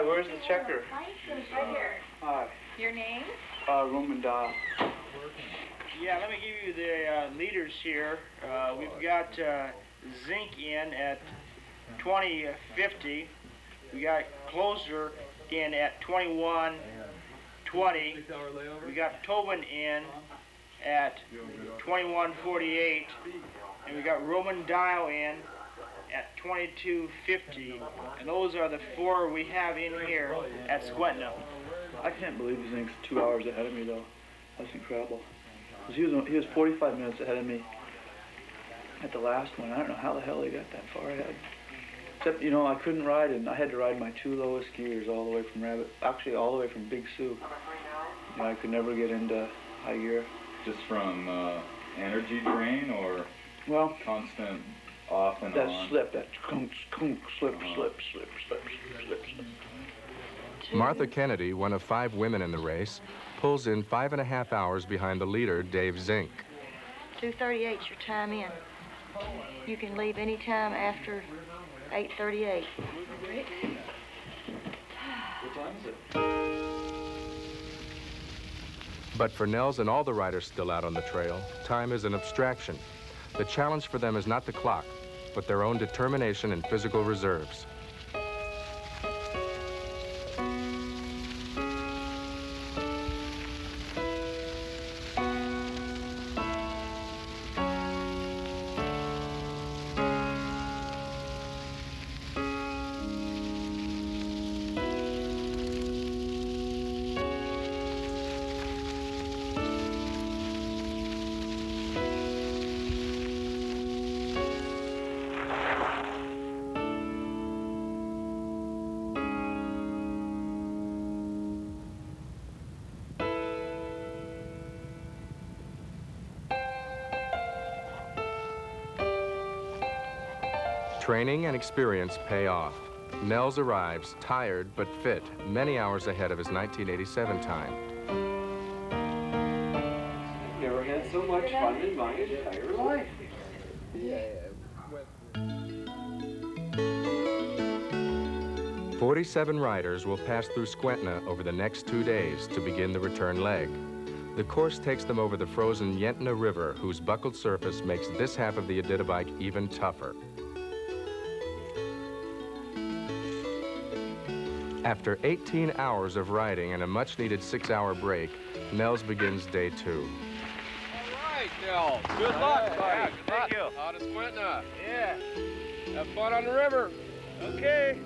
where's the checker? Right here. Hi. Your name? Roman Dial. Yeah, let me give you the leaders here. We've got Zinc in at 2050. We got Closer in at 2120. We got Tobin in at 2148. And we got Roman Dial in at 2250. And those are the 4 we have in here at Squentna. I can't believe Zinc's 2 hours ahead of me, though. That's incredible. He was 45 minutes ahead of me at the last one. I don't know how the hell he got that far ahead. Except, you know, I couldn't ride, and I had to ride my 2 lowest gears all the way from actually all the way from Big Sioux. You know, I could never get into high gear. Just from energy drain or constant off and on? That slip, that slip. Martha Kennedy, one of 5 women in the race, pulls in 5.5 hours behind the leader, Dave Zink. 2:38's your time in. You can leave any time after 8:38. What time is it? But for Nels and all the riders still out on the trail, time is an abstraction. The challenge for them is not the clock, but their own determination and physical reserves. Training and experience pay off. Nels arrives, tired but fit, many hours ahead of his 1987 time. I've never had so much fun in my entire life. Yeah. 47 riders will pass through Squentna over the next 2 days to begin the return leg. The course takes them over the frozen Yentna River, whose buckled surface makes this half of the Iditabike even tougher. After 18 hours of riding and a much-needed 6-hour break, Nels begins day 2. All right, Nels. Good luck, buddy. Thank you. Out of Squentna. Yeah. Have fun on the river. Okay.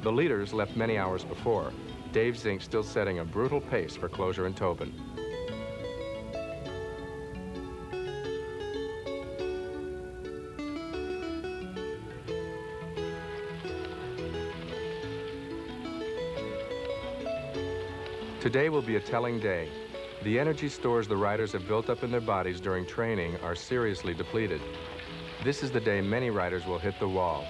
The leaders left many hours before. Dave Zink still setting a brutal pace for Closure and Tobin. Today will be a telling day. The energy stores the riders have built up in their bodies during training are seriously depleted. This is the day many riders will hit the wall.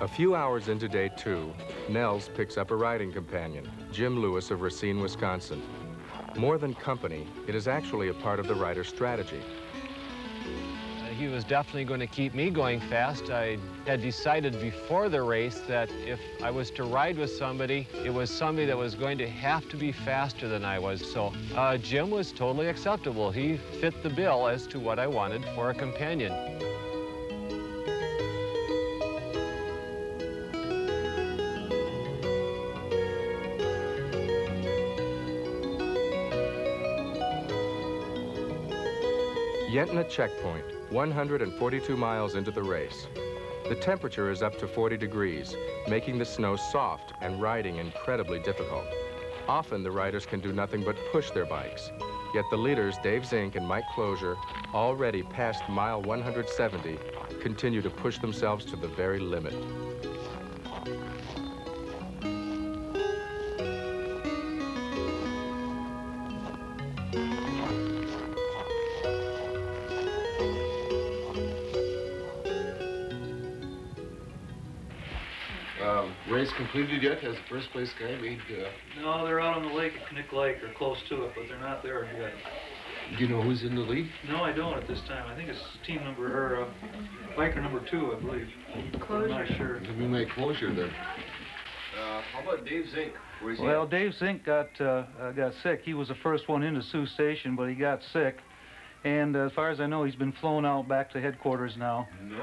A few hours into day 2, Nels picks up a riding companion, Jim Lewis of Racine, Wisconsin. More than company, it is actually a part of the rider's strategy. He was definitely going to keep me going fast. I had decided before the race that if I was to ride with somebody, it was somebody that was going to have to be faster than I was. So Jim was totally acceptable. He fit the bill as to what I wanted for a companion. Yentna checkpoint, 142 miles into the race. The temperature is up to 40 degrees, making the snow soft and riding incredibly difficult. Often the riders can do nothing but push their bikes. Yet the leaders, Dave Zink and Mike Closure, already past mile 170, continue to push themselves to the very limit. Race completed yet? Has the first place guy made? No, they're out on the lake at Knick Lake, or close to it, but they're not there yet. Do you know who's in the lead? No, I don't at this time. I think it's team number, or biker number 2, I believe. I'm not sure. We make closure then. How about Dave Zink? Where's he Well, at? Dave Zink got sick. He was the first one into Sioux Station, but he got sick. And as far as I know, he's been flown out back to headquarters now. No,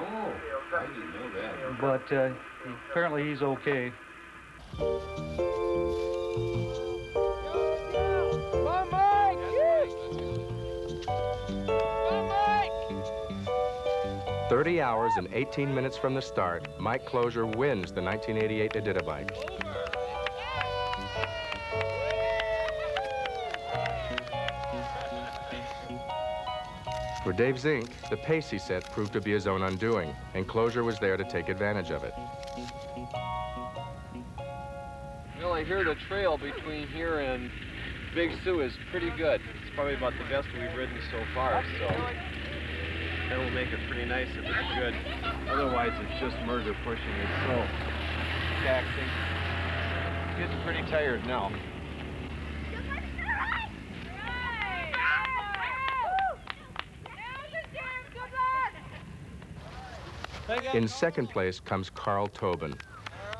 I didn't know that. But apparently he's okay. 30 hours and 18 minutes from the start, Mike Closure wins the 1988 Iditabike. For Dave Zink, the pace he set proved to be his own undoing, and Closure was there to take advantage of it. Well, I hear the trail between here and Big Sioux is pretty good. It's probably about the best we've ridden so far, so that will make it pretty nice if it's good. Otherwise, it's just murder pushing. It's so taxing. Getting pretty tired now. In second place comes Carl Tobin.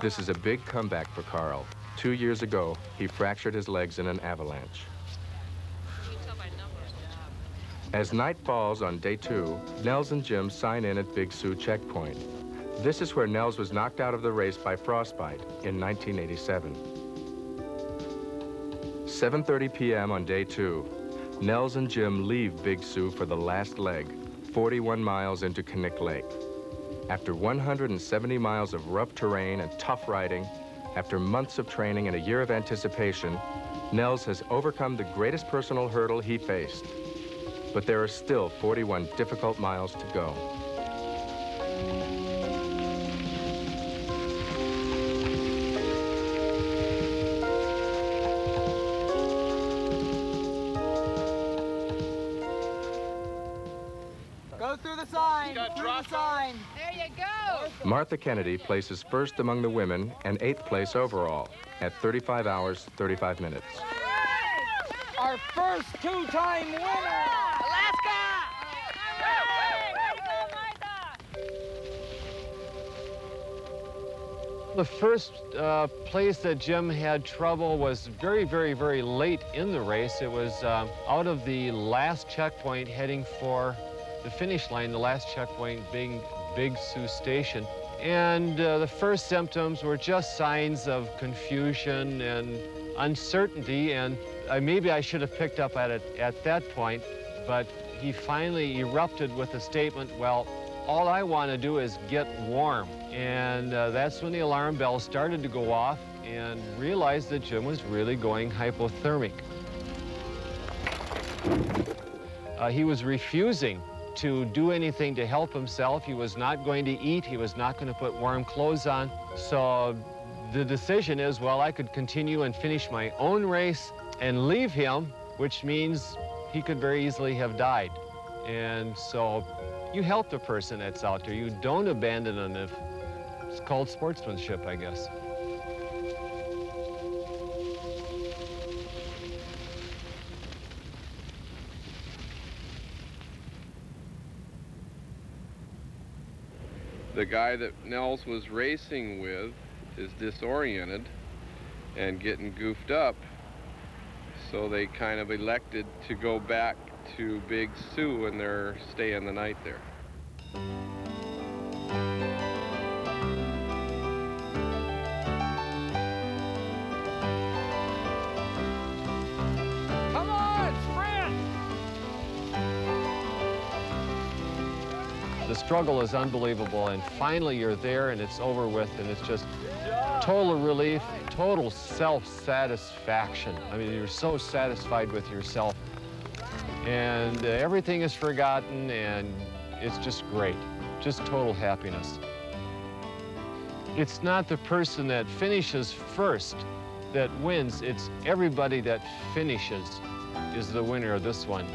This is a big comeback for Carl. 2 years ago, he fractured his legs in an avalanche. As night falls on day 2, Nels and Jim sign in at Big Sioux checkpoint. This is where Nels was knocked out of the race by frostbite in 1987. 7:30 p.m. on day 2, Nels and Jim leave Big Sioux for the last leg, 41 miles into Knik Lake. After 170 miles of rough terrain and tough riding, after months of training and a year of anticipation, Nels has overcome the greatest personal hurdle he faced. But there are still 41 difficult miles to go. Go through the sign, through the sign. There you go. Martha Kennedy places first among the women and 8th place overall at 35 hours, 35 minutes. Our first two-time winner! Alaska! The first place that Jim had trouble was very, very, very late in the race. It was out of the last checkpoint heading for the finish line, the last checkpoint being Big Sioux Station. And the first symptoms were just signs of confusion and uncertainty, and maybe I should have picked up at it at that point, but he finally erupted with a statement, well, all I want to do is get warm. And that's when the alarm bell started to go off and realized that Jim was really going hypothermic. He was refusing to do anything to help himself. He was not going to eat. He was not going to put warm clothes on. So the decision is, well, I could continue and finish my own race and leave him, which means he could very easily have died. And so you help the person that's out there. You don't abandon them. It's called sportsmanship, I guess. The guy that Nels was racing with is disoriented and getting goofed up, so they kind of elected to go back to Big Sioux and they're staying the night there. Come on, sprint! The struggle is unbelievable, and finally you're there and it's over with, and it's just total relief, total self-satisfaction. I mean, you're so satisfied with yourself, and everything is forgotten, and it's just great, just total happiness. It's not the person that finishes first that wins, it's everybody that finishes is the winner of this one.